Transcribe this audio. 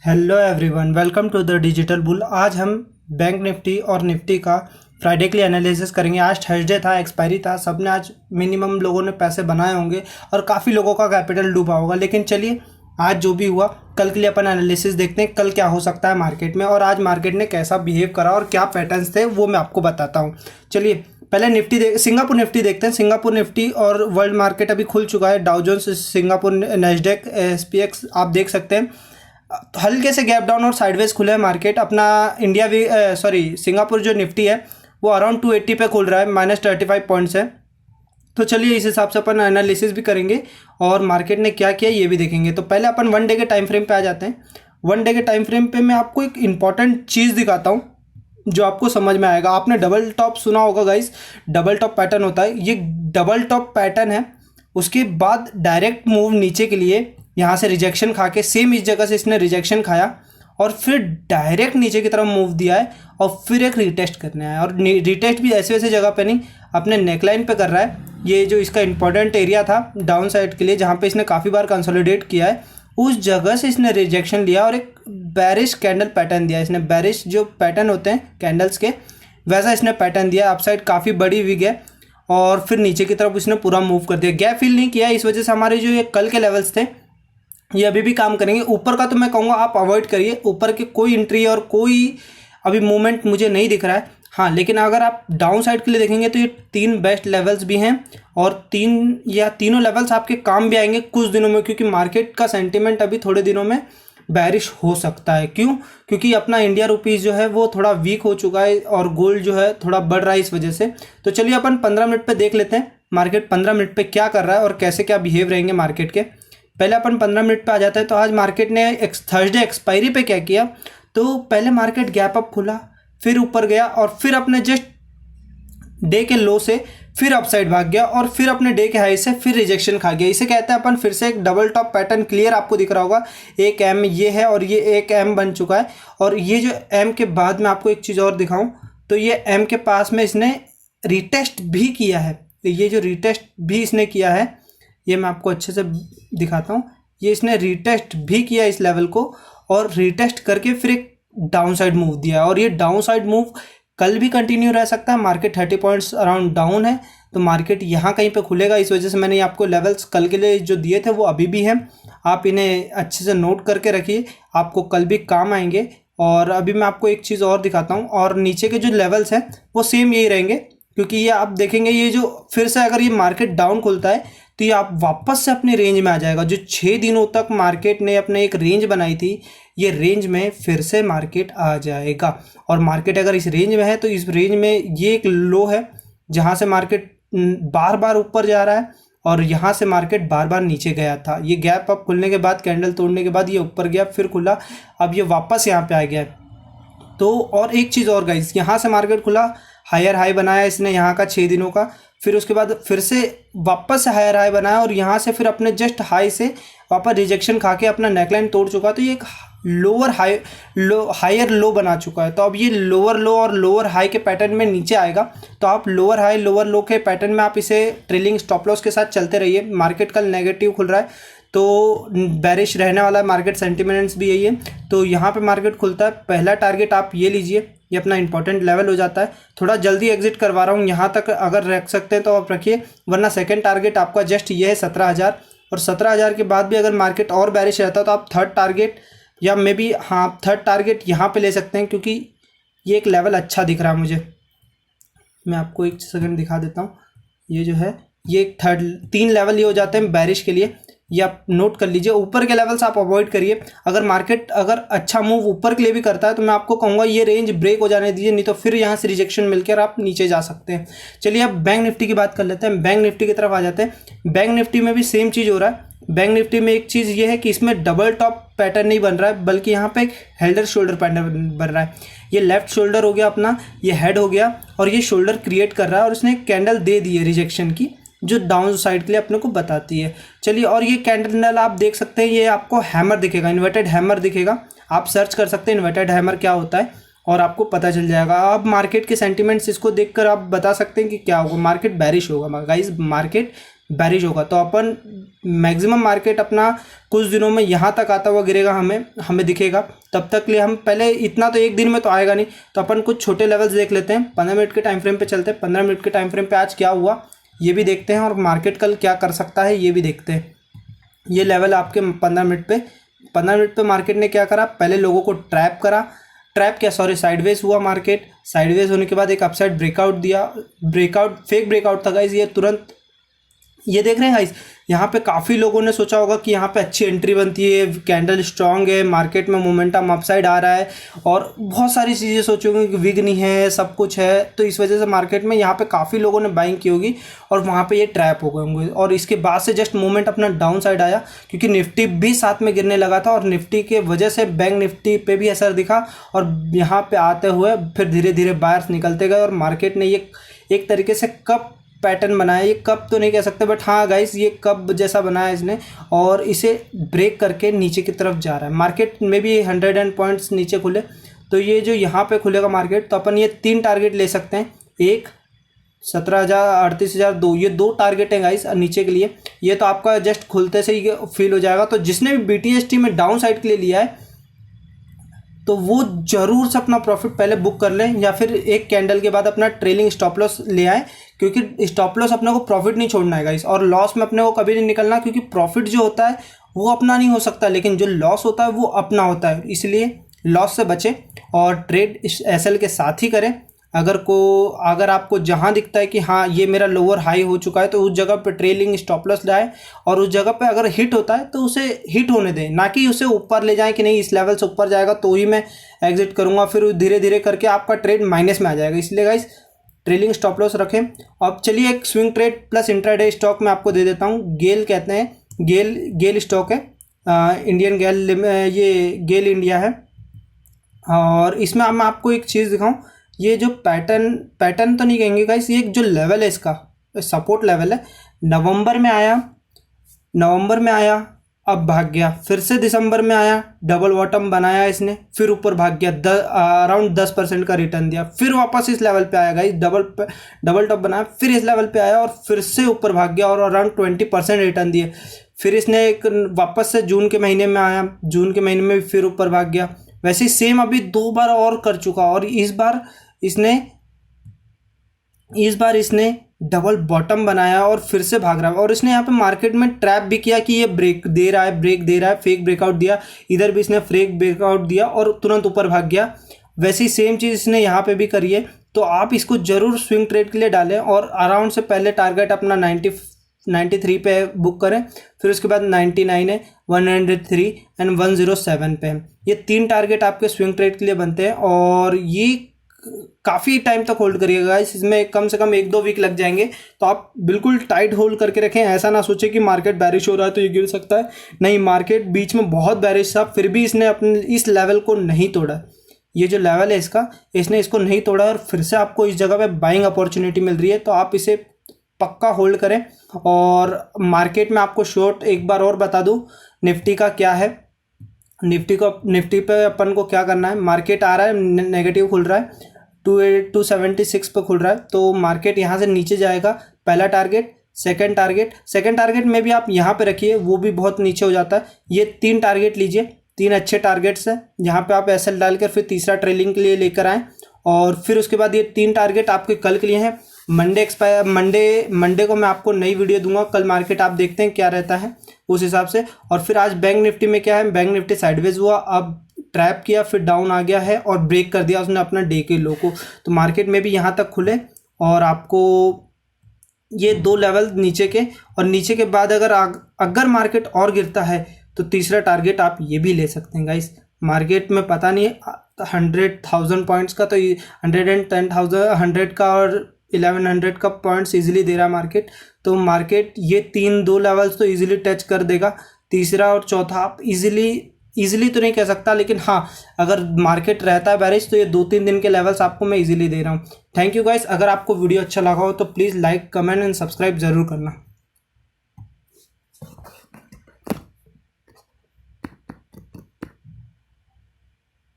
Hello everyone, welcome to the digital bull. आज हम bank nifty और निफ्टी का फ्राइडे के लिए एनालिसिस करेंगे। आज थर्सडे था, एक्सपायरी था, सबने आज मिनिमम लोगों ने पैसे बनाए होंगे और काफ़ी लोगों का कैपिटल डूबा होगा। लेकिन चलिए, आज जो भी हुआ कल के लिए अपन एनालिसिस देखते हैं, कल क्या हो सकता है मार्केट में और आज मार्केट ने कैसा बिहेव करा और क्या पैटर्न्स थे वो मैं आपको बताता हूँ। चलिए पहले सिंगापुर निफ्टी देखते हैं। सिंगापुर निफ्टी और वर्ल्ड मार्केट अभी खुल चुका है। Dow Jones, Singapore, Nasdaq, SPX आप देख सकते हैं हल्के से गैप डाउन और साइडवेज खुले हैं मार्केट। अपना इंडिया भी सिंगापुर जो निफ्टी है वो अराउंड 280 पे खुल रहा है, -35 पॉइंट्स है। तो चलिए इस हिसाब से अपन एनालिसिस भी करेंगे और मार्केट ने क्या किया ये भी देखेंगे। तो पहले अपन वन डे के टाइम फ्रेम पे आ जाते हैं। वन डे के टाइम फ्रेम पे मैं आपको एक इंपॉर्टेंट चीज़ दिखाता हूँ जो आपको समझ में आएगा। आपने डबल टॉप सुना होगा गाइस, डबल टॉप पैटर्न होता है। ये डबल टॉप पैटर्न है, उसके बाद डायरेक्ट मूव नीचे के लिए यहाँ से रिजेक्शन खा के सेम इस जगह से इसने रिजेक्शन खाया और फिर डायरेक्ट नीचे की तरफ मूव दिया है और फिर एक रिटेस्ट करने आया। और रिटेस्ट भी ऐसे वैसे जगह पे नहीं, अपने नेकलाइन पे कर रहा है। ये जो इसका इंपॉर्टेंट एरिया था डाउन साइड के लिए जहाँ पे इसने काफ़ी बार कंसोलिडेट किया है, उस जगह से इसने रिजेक्शन लिया और एक बैरिश कैंडल पैटर्न दिया। इसने बैरिश जो पैटर्न होते हैं कैंडल्स के, वैसा इसने पैटर्न दिया। अपसाइड काफ़ी बड़ी विग है और फिर नीचे की तरफ इसने पूरा मूव कर दिया। गैप फिल नहीं किया, इस वजह से हमारे जो ये कल के लेवल्स थे ये अभी भी काम करेंगे। ऊपर का तो मैं कहूँगा आप अवॉइड करिए, ऊपर के कोई एंट्री और कोई अभी मूवमेंट मुझे नहीं दिख रहा है। हाँ, लेकिन अगर आप डाउन साइड के लिए देखेंगे तो ये तीन बेस्ट लेवल्स भी हैं और तीनों लेवल्स आपके काम भी आएंगे कुछ दिनों में, क्योंकि मार्केट का सेंटीमेंट अभी थोड़े दिनों में बैरिश हो सकता है। क्यों? क्योंकि अपना इंडिया रुपीज़ जो है वो थोड़ा वीक हो चुका है और गोल्ड जो है थोड़ा बढ़ रहा है इस वजह से। तो चलिए अपन 15 मिनट पे देख लेते हैं मार्केट 15 मिनट पे क्या कर रहा है और कैसे क्या बिहेव रहेंगे मार्केट के। पहले अपन 15 मिनट पे आ जाते हैं। तो आज मार्केट ने थर्सडे एक्सपायरी पे क्या किया, तो पहले मार्केट गैप अप खुला, फिर ऊपर गया और फिर अपने जस्ट डे के लो से फिर अपसाइड भाग गया और फिर अपने डे के हाई से फिर रिजेक्शन खा गया। इसे कहते हैं अपन फिर से एक डबल टॉप पैटर्न। क्लियर आपको दिख रहा होगा, एक एम ये है और ये एक एम बन चुका है। और ये जो एम के बाद में आपको एक चीज़ और दिखाऊं तो ये एम के पास में इसने रिटेस्ट भी किया है। तो ये जो रिटेस्ट भी इसने किया है ये मैं आपको अच्छे से दिखाता हूँ। ये इसने रिटेस्ट भी किया इस लेवल को और रिटेस्ट करके फिर एक डाउन साइड मूव दिया और ये डाउन साइड मूव कल भी कंटिन्यू रह सकता है। मार्केट 30 पॉइंट्स अराउंड डाउन है तो मार्केट यहाँ कहीं पे खुलेगा। इस वजह से मैंने आपको लेवल्स कल के लिए जो दिए थे वो अभी भी हैं, आप इन्हें अच्छे से नोट करके रखिए, आपको कल भी काम आएंगे। और अभी मैं आपको एक चीज़ और दिखाता हूँ और नीचे के जो लेवल्स हैं वो सेम यही रहेंगे, क्योंकि ये आप देखेंगे ये जो फिर से अगर ये मार्केट डाउन खुलता है तो ये आप वापस से अपनी रेंज में आ जाएगा। जो 6 दिनों तक मार्केट ने अपने एक रेंज बनाई थी, ये रेंज में फिर से मार्केट आ जाएगा। और मार्केट अगर इस रेंज में है तो इस रेंज में ये एक लो है जहाँ से मार्केट बार बार ऊपर जा रहा है और यहाँ से मार्केट बार बार नीचे गया था। ये गैप अप खुलने के बाद, कैंडल तोड़ने के बाद ये ऊपर गया, फिर खुला, अब ये वापस यहाँ पे आ गया। तो और एक चीज़ और गाइस, यहाँ से मार्केट खुला, हायर हाई बनाया इसने यहाँ का 6 दिनों का, फिर उसके बाद फिर से वापस से हायर हाई बनाया और यहाँ से फिर अपने जस्ट हाई से वापस रिजेक्शन खा के अपना नेकलाइन तोड़ चुका। तो ये एक लोअर हाई हायर लो बना चुका है। तो अब ये लोअर लो और लोअर हाई के पैटर्न में नीचे आएगा। तो आप लोअर हाई लोअर लो के पैटर्न में आप इसे ट्रेलिंग स्टॉप लॉस के साथ चलते रहिए। मार्केट कल नेगेटिव खुल रहा है तो बैरिश रहने वाला है, मार्केट सेंटिमेंट्स भी यही है। तो यहाँ पे मार्केट खुलता है, पहला टारगेट आप ये लीजिए, ये अपना इंपॉर्टेंट लेवल हो जाता है। थोड़ा जल्दी एग्जिट करवा रहा हूँ, यहाँ तक अगर रख सकते हैं तो आप रखिए, वरना सेकंड टारगेट आपका जस्ट ये है 17,000। और 17,000 के बाद भी अगर मार्केट और बैरिश रहता है तो आप थर्ड टारगेट या मे बी थर्ड टारगेट यहाँ पे ले सकते हैं, क्योंकि ये एक लेवल अच्छा दिख रहा है मुझे। मैं आपको एक सेकंड दिखा देता हूँ। ये जो है ये थर्ड 3 लेवल ये हो जाते हैं बैरिश के लिए, ये आप नोट कर लीजिए। ऊपर के लेवल्स आप अवॉइड करिए। अगर मार्केट अगर अच्छा मूव ऊपर के लिए भी करता है तो मैं आपको कहूँगा ये रेंज ब्रेक हो जाने दीजिए, नहीं तो फिर यहाँ से रिजेक्शन मिलकर आप नीचे जा सकते हैं। चलिए अब बैंक निफ्टी की बात कर लेते हैं। बैंक निफ्टी की तरफ आ जाते हैं। बैंक निफ्टी में भी सेम चीज़ हो रहा है। बैंक निफ्टी में एक चीज़ ये है कि इसमें डबल टॉप पैटर्न नहीं बन रहा है, बल्कि यहाँ पे एक हेल्डर शोल्डर पैटर्न बन रहा है। ये लेफ्ट शोल्डर हो गया अपना, ये हेड हो गया और ये शोल्डर क्रिएट कर रहा है और उसने एक कैंडल दे दी है रिजेक्शन की, जो डाउन साइड के लिए अपने को बताती है। चलिए, और ये कैंडल आप देख सकते हैं, ये आपको हैमर दिखेगा, इन्वर्टेड हैमर दिखेगा। आप सर्च कर सकते हैं इन्वर्टेड हैमर क्या होता है और आपको पता चल जाएगा। अब मार्केट के सेंटिमेंट्स इसको देखकर आप बता सकते हैं कि क्या होगा। मार्केट बैरिश होगा गाइस, मार्केट बैरिश होगा। तो अपन मैक्सिमम मार्केट अपना कुछ दिनों में यहाँ तक आता हुआ गिरेगा, हमें दिखेगा। तब तक लिए हम पहले इतना तो एक दिन में तो आएगा नहीं, तो अपन कुछ छोटे लेवल्स देख लेते हैं। 15 मिनट के टाइम फ्रेम पे चलते हैं। 15 मिनट के टाइम फ्रेम पे आज क्या हुआ ये भी देखते हैं, और मार्केट कल क्या कर सकता है ये भी देखते हैं। ये लेवल आपके 15 मिनट पे मार्केट ने क्या करा, पहले लोगों को साइडवेज हुआ मार्केट। साइडवेज होने के बाद एक अपसाइड ब्रेकआउट दिया, फेक ब्रेकआउट था गाइस। ये तुरंत ये देख रहे हैं गाइस, यहाँ पे काफ़ी लोगों ने सोचा होगा कि यहाँ पे अच्छी एंट्री बनती है, कैंडल स्ट्रांग है, मार्केट में मोमेंटम अपसाइड आ रहा है, और बहुत सारी चीज़ें सोची होंगी कि विग नहीं है, सब कुछ है। तो इस वजह से मार्केट में यहाँ पे काफ़ी लोगों ने बाइंग की होगी और वहाँ पे ये ट्रैप हो गए होंगे। और इसके बाद से जस्ट मोमेंट अपना डाउन साइड आया, क्योंकि निफ्टी भी साथ में गिरने लगा था, और निफ्टी के वजह से बैंक निफ्टी पे भी असर दिखा। और यहाँ पे आते हुए फिर धीरे धीरे बायर्स निकलते गए, और मार्केट ने ये एक तरीके से कप पैटर्न बनाया। ये कप तो नहीं कह सकते, बट हाँ गाइस ये कप जैसा बनाया इसने, और इसे ब्रेक करके नीचे की तरफ जा रहा है। मार्केट में भी 100 पॉइंट्स नीचे खुले, तो ये जो यहाँ पे खुलेगा मार्केट, तो अपन ये 3 टारगेट ले सकते हैं। एक 17,000, 38,000, 2, ये 2 टारगेट हैं गाइस नीचे के लिए। ये तो आपका जस्ट खुलते से ही फील हो जाएगा। तो जिसने भी BTST में डाउन साइड के लिए लिया है, तो वो जरूर से अपना प्रॉफिट पहले बुक कर लें, या फिर एक कैंडल के बाद अपना ट्रेलिंग स्टॉप लॉस ले आए, क्योंकि स्टॉप लॉस अपने को प्रॉफिट नहीं छोड़ना है गाइस, और लॉस में अपने को कभी नहीं निकलना, क्योंकि प्रॉफिट जो होता है वो अपना नहीं हो सकता, लेकिन जो लॉस होता है वो अपना होता है। इसलिए लॉस से बचें और ट्रेड SL के साथ ही करें। अगर आपको जहां दिखता है कि हाँ ये मेरा लोअर हाई हो चुका है, तो उस जगह पे ट्रेलिंग स्टॉप लॉस लाए, और उस जगह पे अगर हिट होता है तो उसे हिट होने दें, ना कि उसे ऊपर ले जाएं कि नहीं इस लेवल से ऊपर जाएगा तो ही मैं एग्जिट करूंगा, फिर धीरे धीरे करके आपका ट्रेड माइनस में आ जाएगा। इसलिए गाइस ट्रेलिंग स्टॉप लॉस रखें। अब चलिए एक swing trade plus intraday stock मैं आपको दे देता हूँ। गेल कहते हैं, गेल स्टॉक है, इंडियन गेल, ये गेल इंडिया है। और इसमें मैं आपको एक चीज़ दिखाऊं, ये जो पैटर्न तो नहीं कहेंगे गाइस, ये जो लेवल है इसका सपोर्ट लेवल है। नवंबर में आया अब भाग गया, फिर से दिसंबर में आया, डबल बॉटम बनाया इसने, फिर ऊपर भाग गया, अराउंड 10% का रिटर्न दिया, फिर वापस इस लेवल पे आया गाइस, डबल टॉप बनाया, फिर इस लेवल पे आया और फिर से ऊपर भाग गया और अराउंड 20% रिटर्न दिए। फिर इसने एक वापस से जून के महीने में आया, जून के महीने में फिर ऊपर भाग गया। वैसे ही सेम अभी 2 बार और कर चुका, और इस बार इसने डबल बॉटम बनाया और फिर से भाग रहा है। और इसने यहाँ पे मार्केट में ट्रैप भी किया कि ये ब्रेक दे रहा है, फेक ब्रेकआउट दिया, इधर भी इसने फेक ब्रेकआउट दिया और तुरंत ऊपर भाग गया। वैसे ही सेम चीज़ इसने यहाँ पे भी करी है। तो आप इसको जरूर स्विंग ट्रेड के लिए डालें, और अराउंड से पहले टारगेट अपना 93 पे बुक करें, फिर उसके बाद 99 है, 103 एंड 107 पे है। ये 3 टारगेट आपके स्विंग ट्रेड के लिए बनते हैं, और ये काफ़ी टाइम तक होल्ड करिएगा। इसमें कम से कम 1-2 वीक लग जाएंगे, तो आप बिल्कुल टाइट होल्ड करके रखें। ऐसा ना सोचें कि मार्केट बैरिश हो रहा है तो ये गिर सकता है, नहीं, मार्केट बीच में बहुत बैरिश था, फिर भी इसने अपने इस लेवल को नहीं तोड़ा। ये जो लेवल है इसने इसको नहीं तोड़ा, और फिर से आपको इस जगह पे बाइंग अपॉर्चुनिटी मिल रही है, तो आप इसे पक्का होल्ड करें। और मार्केट में आपको शॉर्ट एक बार और बता दूं, निफ्टी का क्या है। निफ्टी पे अपन को क्या करना है, मार्केट आ रहा है नेगेटिव खुल रहा है, 276 पे खुल रहा है, तो मार्केट यहाँ से नीचे जाएगा। पहला टारगेट, सेकंड टारगेट में भी आप यहाँ पे रखिए, वो भी बहुत नीचे हो जाता है। ये 3 टारगेट लीजिए, 3 अच्छे टारगेट्स हैं, यहाँ पे आप SL डालकर फिर तीसरा ट्रेलिंग के लिए लेकर आएँ। और फिर उसके बाद ये 3 टारगेट आपके कल के लिए हैं। मंडे को मैं आपको नई वीडियो दूंगा, कल मार्केट आप देखते हैं क्या रहता है उस हिसाब से। और फिर आज बैंक निफ्टी में क्या है, बैंक निफ्टी साइडवेज हुआ, अब ट्रैप किया, फिर डाउन आ गया है और ब्रेक कर दिया उसने अपना डे के लो को। तो मार्केट में भी यहाँ तक खुले, और आपको ये 2 लेवल नीचे के, और नीचे के बाद अगर मार्केट और गिरता है तो तीसरा टारगेट आप ये भी ले सकते हैं गाइस। मार्केट में पता नहीं 100,000 पॉइंट्स का, तो 110,000, 100 का और 1100 का पॉइंट्स इजीली दे रहा है मार्केट। तो मार्केट ये 2 लेवल्स तो इजीली टच कर देगा, तीसरा और चौथा आप इजीली तो नहीं कह सकता, लेकिन हाँ अगर मार्केट रहता है बैरिश तो ये 2-3 दिन के लेवल्स आपको मैं इजीली दे रहा हूँ। Thank you guys. अगर आपको वीडियो अच्छा लगा हो तो please like, comment and subscribe जरूर करना।